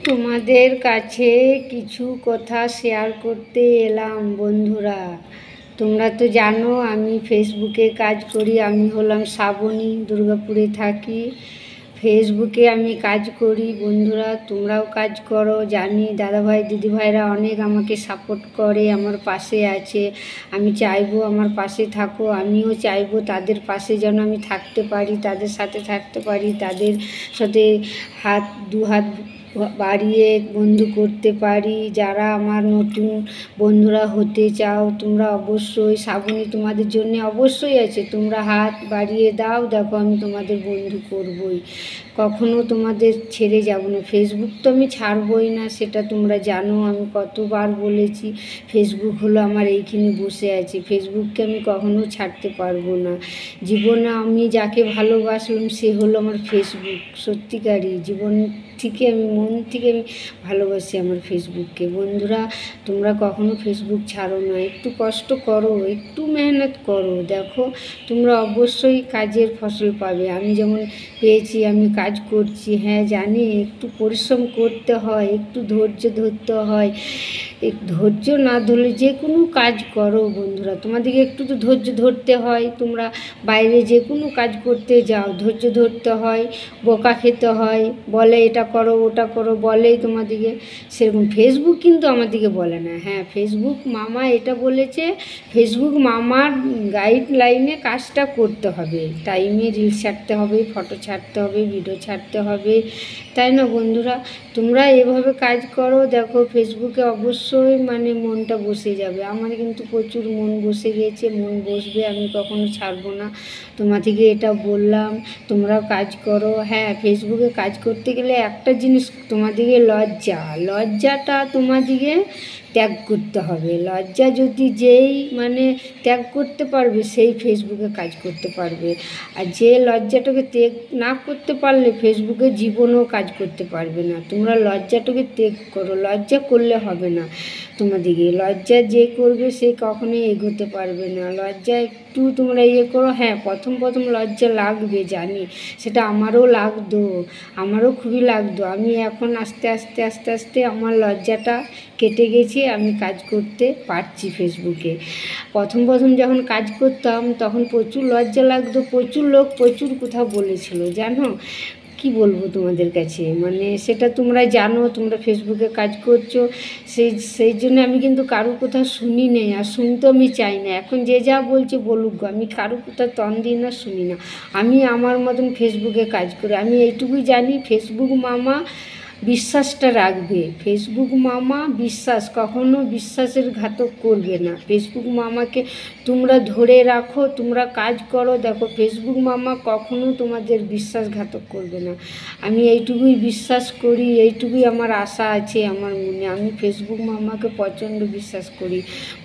তোমাদের কাছে কিছু কথা শেয়ার করতে এলাম বন্ধুরা। তোমরা তো জানো আমি ফেসবুকে কাজ করি। আমি হলাম শ্রাবণী, দুর্গাপুরে থাকি। ফেসবুকে আমি কাজ করি বন্ধুরা, তোমরাও কাজ করো। জানি দাদাভাই দিদিভাইরা অনেক আমাকে সাপোর্ট করে, আমার পাশে আছে। আমি চাইবো আমার পাশে থাকো, আমিও চাইবো তাদের পাশে যেন আমি থাকতে পারি, তাদের সাথে থাকতে পারি, তাদের সাথে দু হাত বাড়িয়ে বন্ধু করতে পারি। যারা আমার নতুন বন্ধুরা হতে চাও তোমরা অবশ্যই, শ্রাবণী তোমাদের জন্য অবশ্যই আছে, তোমরা হাত বাড়িয়ে দাও, দেখো আমি তোমাদের বন্ধু করবই, কখনো তোমাদের ছেড়ে যাব না। ফেসবুক তো আমি ছাড়বই না, সেটা তোমরা জানো। আমি কতবার বলেছি ফেসবুক হলো আমার এইখানে বসে আছে, ফেসবুককে আমি কখনো ছাড়তে পারবো না। জীবনে আমি যাকে ভালোবাসলাম সে হলো আমার ফেসবুক। সত্যিকারই জীবন থেকে আমি মন থেকে আমি ভালোবাসি আমার ফেসবুককে। বন্ধুরা তোমরা কখনো ফেসবুক ছাড়ো না, একটু কষ্ট করো, একটু মেহনত করো, দেখো তোমরা অবশ্যই কাজের ফসল পাবে। আমি যেমন পেয়েছি, আমি কাজ করছি, হ্যাঁ জানি একটু পরিশ্রম করতে হয়, একটু ধৈর্য ধরতে হয়। ধৈর্য না ধরলে যে কোনো কাজ করো বন্ধুরা, তোমাদেরকে একটু তো ধৈর্য ধরতে হয়। তোমরা বাইরে যে কোনো কাজ করতে যাও, ধৈর্য ধরতে হয়, বোকা খেতে হয়, বলে এটা করো ওটা করো বলেই তোমাদেরকে। সেরকম ফেসবুক কিন্তু আমাদেরকে বলে না। হ্যাঁ ফেসবুক মামা এটা বলেছে, ফেসবুক মামার গাইডলাইনে কাজটা করতে হবে, টাইমে রিলস ছাড়তে হবে, ফটো ছাড়তে হবে, ভিডিও ছাড়তে হবে, তাই না বন্ধুরা? তোমরা এভাবে কাজ করো, দেখো ফেসবুকে অবশ্যই মনটা বসে যাবে। আমার কিন্তু প্রচুর মন বসে গিয়েছে, মন বসবে, আমি কখনো ছাড়বো না। তোমাদেরকে এটা বললাম, তোমরাও কাজ করো। হ্যাঁ ফেসবুকে কাজ করতে গেলে একটা জিনিস তোমাদেরকে লজ্জাটা তোমাদেরকে ত্যাগ করতে হবে। লজ্জা যদি যেই ত্যাগ করতে পারবে সেই ফেসবুকে কাজ করতে পারবে। আর যে লজ্জাটাকে ত্যাগ না করতে পারলে ফেসবুকে জীবনেও কাজ করতে পারবে না। তোমরা লজ্জাটাকে ত্যাগ করো, লজ্জা করলে হবে না। তোমাদেরকে লজ্জা যে করবে সে কখনোই এগোতে পারবে না। লজ্জা একটু তোমরা করো। হ্যাঁ প্রথম লজ্জা লাগবে জানি, সেটা আমারও লাগতো, আমারও খুবই লাগতো। আমি এখন আস্তে আস্তে আমার লজ্জাটা কেটে গেছে, আমি কাজ করতে পারছি ফেসবুকে। প্রথম যখন কাজ করতাম তখন প্রচুর লজ্জা লাগতো, প্রচুর লোক প্রচুর কথা বলেছিল জানো। কি বলবো তোমাদের কাছে, সেটা তোমরা জানো, তোমরা ফেসবুকে কাজ করছো, সেই জন্য আমি কিন্তু কারোর কথা শুনি নেই, আর শুনতে আমি চাই না। এখন যে যা বলছে বলুক গো, আমি কারোর কথা তন দিই না, শুনি না। আমি আমার মতন ফেসবুকে কাজ করি। আমি এইটুকুই জানি, ফেসবুক মামা বিশ্বাসটা রাখবে। ফেসবুক মামা কখনো বিশ্বাসের ঘাতক করবে না। ফেসবুক মামাকে তোমরা ধরে রাখো, তোমরা কাজ করো, দেখো ফেসবুক মামা কখনো তোমাদের বিশ্বাসঘাতক করবে না। আমি এইটুকুই বিশ্বাস করি, এইটুকুই আমার আশা আছে আমার মনে। আমি ফেসবুক মামাকে প্রচণ্ড বিশ্বাস করি।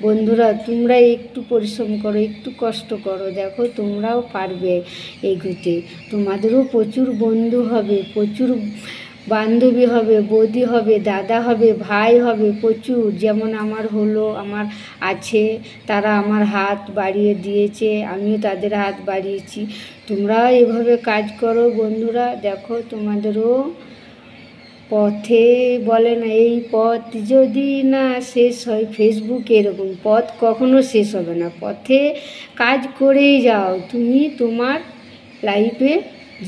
বন্ধুরা তোমরা একটু পরিশ্রম করো, একটু কষ্ট করো, দেখো তোমরাও পারবে এগোতে। তোমাদেরও প্রচুর বন্ধু হবে, প্রচুর বান্ধবী হবে, বৌদি হবে, দাদা হবে, ভাই হবে প্রচুর। যেমন আমার হলো, আমার আছে, তারা আমার হাত বাড়িয়ে দিয়েছে, আমিও তাদের হাত বাড়িয়েছি। তোমরাও এভাবে কাজ করো বন্ধুরা, দেখো তোমাদেরও পথে বলে না, এই পথ যদি না শেষ হয়, ফেসবুক এরকম পথ কখনো শেষ হবে না। পথে কাজ করেই যাও, তুমি তোমার লাইফে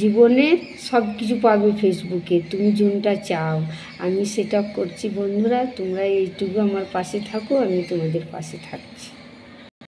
জীবনের সব কিছু পাবে ফেসবুকে, তুমি যেটা চাও। আমি সেটা করছি বন্ধুরা, তোমরা এইটুকু আমার পাশে থাকো, আমি তোমাদের পাশে থাকছি।